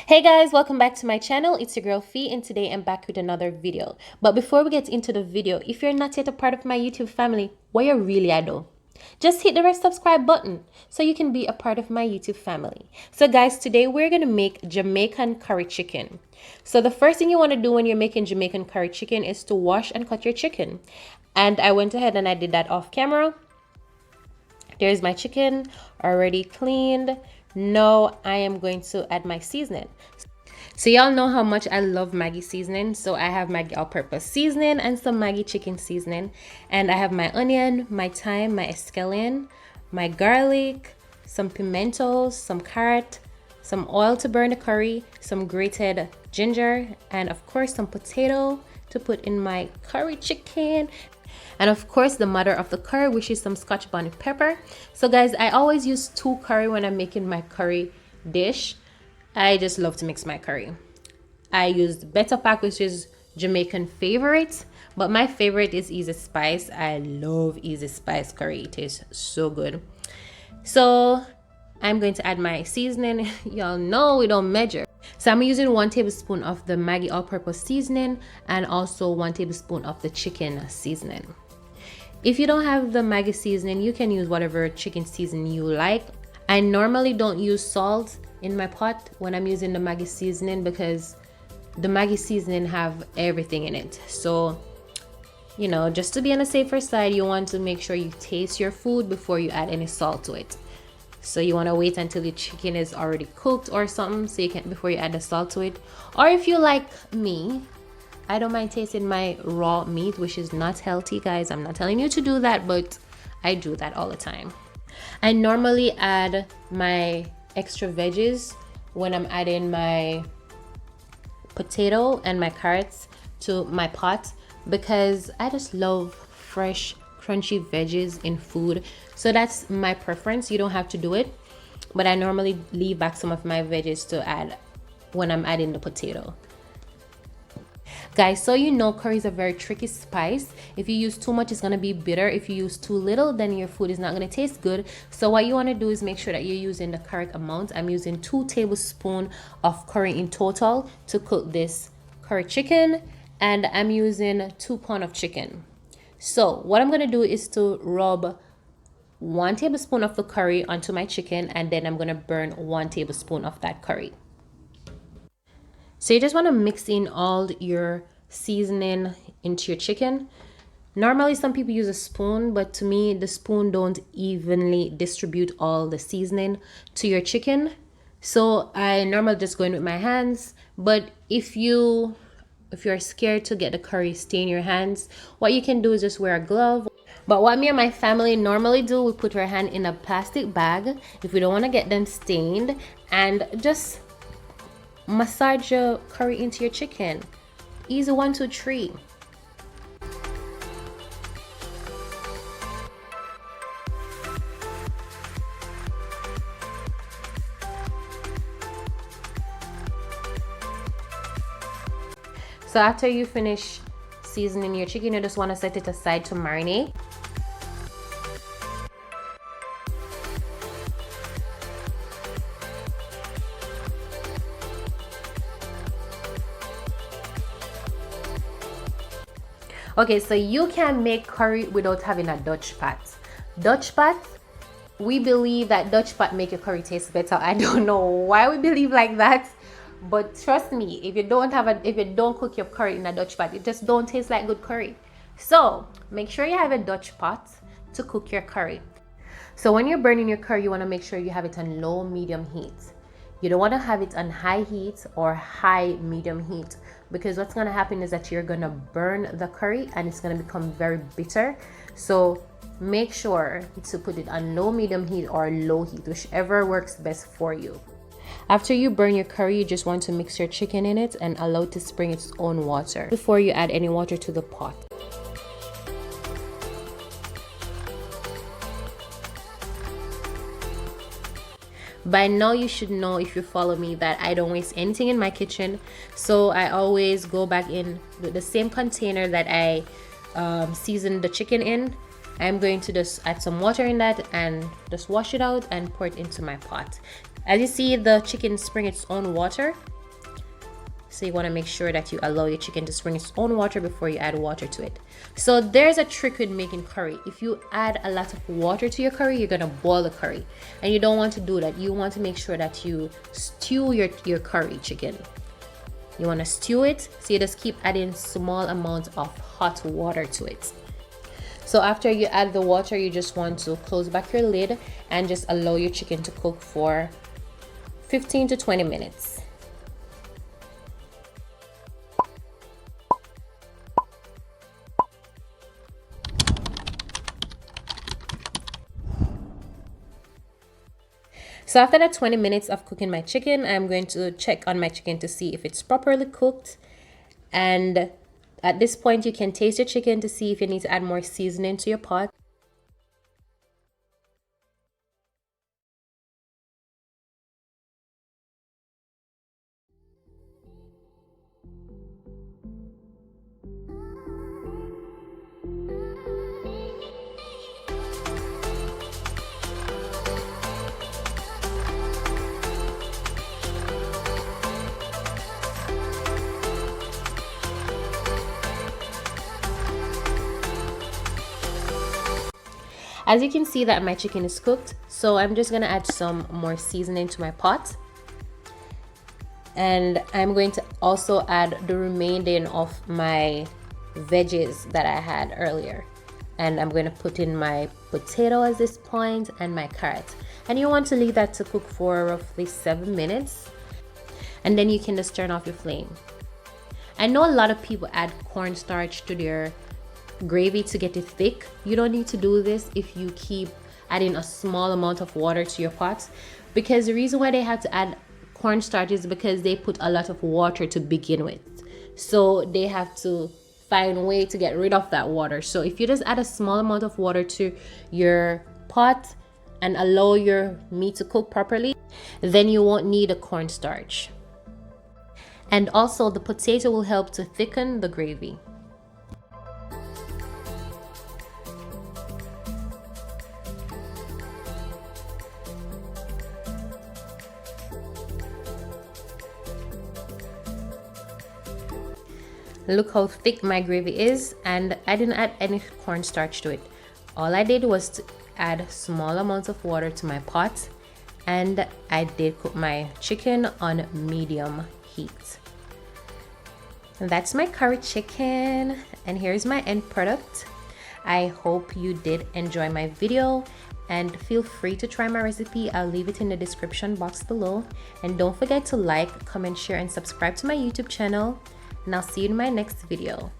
Hey guys, welcome back to my channel. It's your girl Fee, and today I'm back with another video. But before we get into the video, if you're not yet a part of my YouTube family, what you really I do? Just hit the red subscribe button so you can be a part of my YouTube family. So guys, today we're gonna make Jamaican curry chicken. So the first thing you want to do when you're making Jamaican curry chicken is to wash and cut your chicken. And I went ahead and I did that off camera. There's my chicken already cleaned. Now I am going to add my seasoning. So y'all know how much I love Maggie seasoning. So I have Maggie all-purpose seasoning and some Maggie chicken seasoning. And I have my onion, my thyme, my escallion, my garlic, some pimento, some carrot, some oil to burn the curry, some grated ginger, and of course some potato to put in my curry chicken. And of course the mother of the curry, which is some Scotch bonnet pepper. So guys, I always use 2 curry when I'm making my curry dish. I just love to mix my curry. I used Better Pack, which is Jamaican favorite, but my favorite is Easy Spice. I love Easy Spice curry. It tastes so good. So I'm going to add my seasoning. Y'all know we don't measure. So I'm using 1 tablespoon of the Maggie all-purpose seasoning and also 1 tablespoon of the chicken seasoning. If you don't have the Maggie seasoning, you can use whatever chicken seasoning you like. I normally don't use salt in my pot when I'm using the Maggie seasoning because the Maggie seasoning have everything in it. So, you know, just to be on the safer side, you want to make sure you taste your food before you add any salt to it. So you want to wait until the chicken is already cooked or something so you can before you add the salt to it. Or if you like me, I don't mind tasting my raw meat, which is not healthy, guys. I'm not telling you to do that, but I do that all the time. I normally add my extra veggies when I'm adding my potato and my carrots to my pot because I just love fresh, crunchy veggies in food. So that's my preference. You don't have to do it, but I normally leave back some of my veggies to add when I'm adding the potato. Guys, so you know curry is a very tricky spice. If you use too much, it's gonna be bitter. If you use too little, then your food is not gonna taste good. So what you want to do is make sure that you're using the correct amount. I'm using 2 tablespoons of curry in total to cook this curry chicken, and I'm using 2 pounds of chicken. So what I'm gonna do is to rub 1 tablespoon of the curry onto my chicken, and then I'm gonna burn 1 tablespoon of that curry. So you just want to mix in all your seasoning into your chicken. Normally some people use a spoon, but to me the spoon don't evenly distribute all the seasoning to your chicken. So I normally just go in with my hands, but if you're scared to get the curry stain your hands, what you can do is just wear a glove. But what me and my family normally do, we put our hand in a plastic bag if we don't want to get them stained, and just massage your curry into your chicken. Easy 1, 2, 3. So after you finish seasoning your chicken, you just want to set it aside to marinate. Okay, so you can make curry without having a Dutch pot. Dutch pot, we believe that Dutch pot make your curry taste better. I don't know why we believe like that, but trust me, if you don't cook your curry in a Dutch pot, it just don't taste like good curry. So make sure you have a Dutch pot to cook your curry. So when you're burning your curry, you want to make sure you have it on low medium heat. You don't want to have it on high heat or high medium heat, because what's going to happen is that you're going to burn the curry and it's going to become very bitter. So make sure to put it on low medium heat or low heat, whichever works best for you. After you burn your curry, you just want to mix your chicken in it and allow it to spring its own water before you add any water to the pot. By now you should know, if you follow me, that I don't waste anything in my kitchen. So I always go back in with the same container that I seasoned the chicken in. I'm going to just add some water in that and just wash it out and pour it into my pot. As you see, the chicken spring its own water. So you want to make sure that you allow your chicken to spring its own water before you add water to it. So there's a trick with making curry. If you add a lot of water to your curry, you're going to boil the curry. And you don't want to do that. You want to make sure that you stew your curry chicken. You want to stew it, so you just keep adding small amounts of hot water to it. So after you add the water, you just want to close back your lid and just allow your chicken to cook for 15 to 20 minutes. So after that 20 minutes of cooking my chicken, I'm going to check on my chicken to see if it's properly cooked. And at this point, you can taste your chicken to see if you need to add more seasoning to your pot. As you can see that my chicken is cooked, so I'm just gonna add some more seasoning to my pot. And I'm going to also add the remaining of my veggies that I had earlier. And I'm going to put in my potato at this point and my carrot. And you want to leave that to cook for roughly 7 minutes. And then you can just turn off your flame. I know a lot of people add cornstarch to their gravy to get it thick. You don't need to do this if you keep adding a small amount of water to your pot, because the reason why they have to add cornstarch is because they put a lot of water to begin with, so they have to find a way to get rid of that water. So if you just add a small amount of water to your pot and allow your meat to cook properly, then you won't need a cornstarch. And also the potato will help to thicken the gravy. Look how thick my gravy is, and I didn't add any cornstarch to it. All I did was to add small amounts of water to my pot, and I did cook my chicken on medium heat. And that's my curry chicken, and here's my end product. I hope you did enjoy my video, and feel free to try my recipe. I'll leave it in the description box below. And don't forget to like, comment, share, and subscribe to my YouTube channel. And I'll see you in my next video.